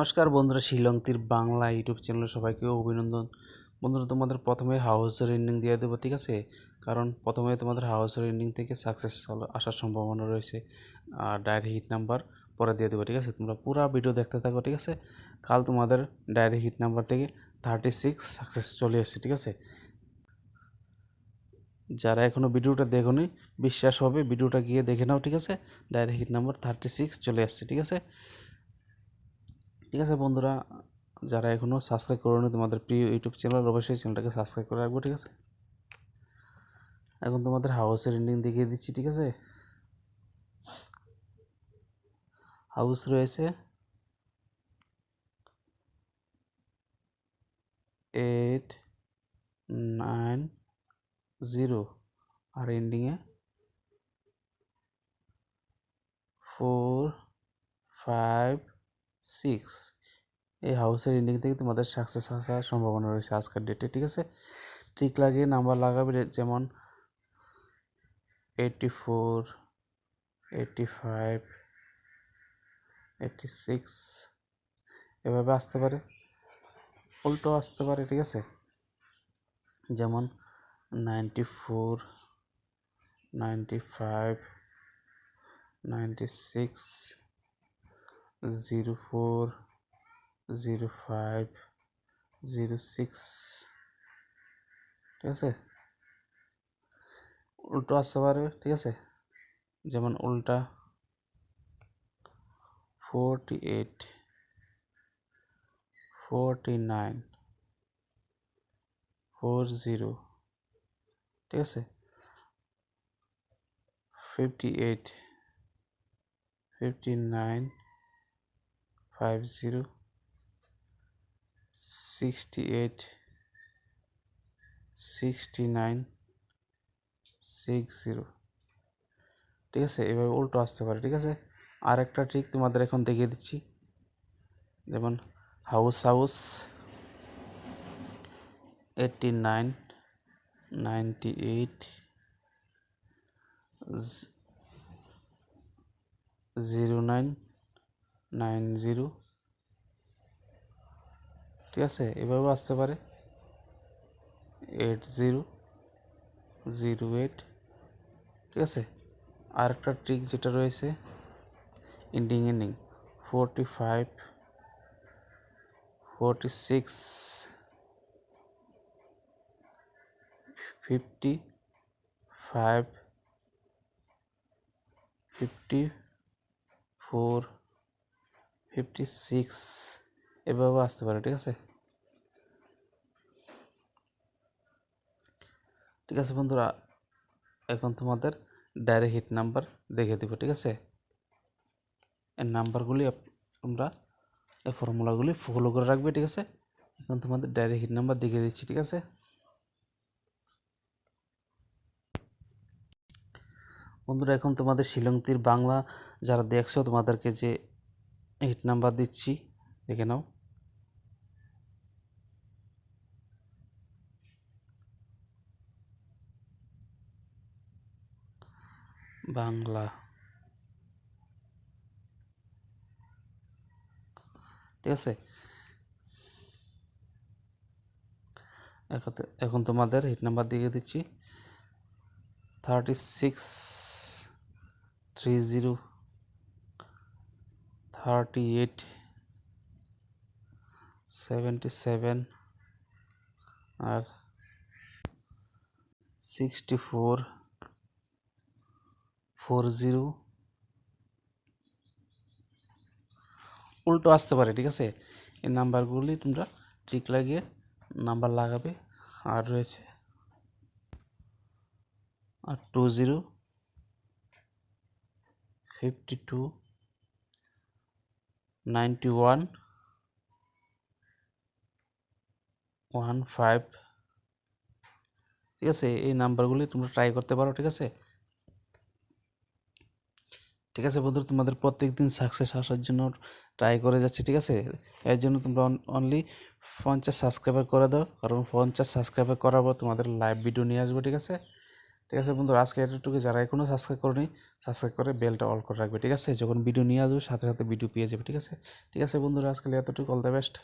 নমস্কার বন্ধুরা, শিলং তীর বাংলা ইউটিউব চ্যানেলে সবাইকে অভিনন্দন। বন্ধুরা, তোমাদের প্রথমে হাউসের এন্ডিং দিয়ে দেবো, ঠিক আছে? কারণ প্রথমে তোমাদের হাউসের এন্ডিং থেকে সাকসেস আসার সম্ভাবনা রয়েছে, আর ডায়েরি হিট নাম্বার পরে দিয়ে দেবো, ঠিক আছে? তোমরা পুরো ভিডিও দেখতে থাকো, ঠিক আছে? কাল তোমাদের ডায়েরি হিট নাম্বার থেকে 36 সাকসেস চলে এসেছে, ঠিক আছে? যারা এখনও ভিডিওটা দেখোনি, বিশ্বাস হবে, ভিডিওটা গিয়ে দেখে নাও, ঠিক আছে? ডায়েরি হিট নাম্বার 36 চলে আসছে, ঠিক আছে? ঠিক আছে বন্ধুরা, যারা এখনও সাবস্ক্রাইব করোনি তোমাদের প্রিয় ইউটিউব চ্যানেল, অবশ্যই চ্যানেলটাকে সাবস্ক্রাইব করে রাখবো, ঠিক আছে? এখন তোমাদের হাউসের এন্ডিং দেখিয়ে দিচ্ছি, ঠিক আছে? হাউস রয়েছে 890 আর এন্ডিংয়ে 456। এই হাউসের এন্ডিং থেকে তোমাদের সাকসেস আসার সম্ভাবনা রয়েছে আজকের ডেটে, ঠিক আছে? ঠিক লাগিয়ে নাম্বার লাগাবে, যেমন 84, 85, 86 এভাবে আসতে পারে, উল্টো আসতে পারে, ঠিক আছে? যেমন 94, 95, 96, 04, 05, 06, ঠিক আছে? উল্টো আসতে পারে, ঠিক আছে? যেমন উল্টা 48, 49, 40, ঠিক আছে? 58, 59, 50, 68, 69, 60, ঠিক আছে? এভাবে উল্টো আসতে পারে, ঠিক আছে? আর একটা ট্রিক তোমাদের এখন দেখিয়ে দিচ্ছি, যেমন হাউস 89, 98, 09, 90, ঠিক আছে? এভাবেও আসতে পারে 80, 08, ঠিক আছে? আর একটা ট্রিক যেটা রয়েছে এন্ডিং 45, 46, 55, 54, 56 এভাবে আসতে পারে, ঠিক আছে? ঠিক আছে বন্ধুরা, এখন তোমাদের ডায়েরি হিট নাম্বার দেখে দিব, ঠিক আছে? এই নাম্বারগুলি তোমরা এই ফর্মুলাগুলি ফলো করে রাখবে, ঠিক আছে? এখন তোমাদের ডায়েরি হিট নাম্বার দেখিয়ে দিচ্ছি, ঠিক আছে? বন্ধুরা, এখন তোমাদের শিলং তীর বাংলা যারা দেখছো, তোমাদেরকে যে হিট নাম্বার দিচ্ছি দেখে নাও। বাংলা, ঠিক আছে? এখন তোমাদের হিট নাম্বার দিয়ে দিচ্ছি 36, 30, 38, 77 আর 64, 40 উল্টো আসতে পারে, ঠিক আছে? এই নাম্বারগুলি তোমরা ট্রিক লাগিয়ে নাম্বার লাগাবে। আর রয়েছে 20, 52, 91, 15, ঠিক আছে? এই নাম্বারগুলি তোমরা ট্রাই করতে পারো, ঠিক আছে? ঠিক আছে বন্ধু, তোমাদের প্রত্যেক দিন সাকসেস আসার জন্য ট্রাই করে যাচ্ছে, ঠিক আছে? এর জন্য তোমরা অনলি 50 সাবস্ক্রাইবার করে দাও, কারণ 50 সাবস্ক্রাইবার করার পর তোমাদের লাইভ ভিডিও নিয়ে আসবো, ঠিক আছে? ঠিক আছে বন্ধুরা, আজকে এতটুকু। যারা এখনও সাবস্ক্রাইব করেনি, সাবস্ক্রাইব করে বেলটা অল করে রাখবে, ঠিক আছে? যখন ভিডিও নিয়ে আসবে সাথে সাথে ভিডিও পেয়ে যাবে, ঠিক আছে? ঠিক আছে বন্ধুরা, আজকে এতটুকু। All the best.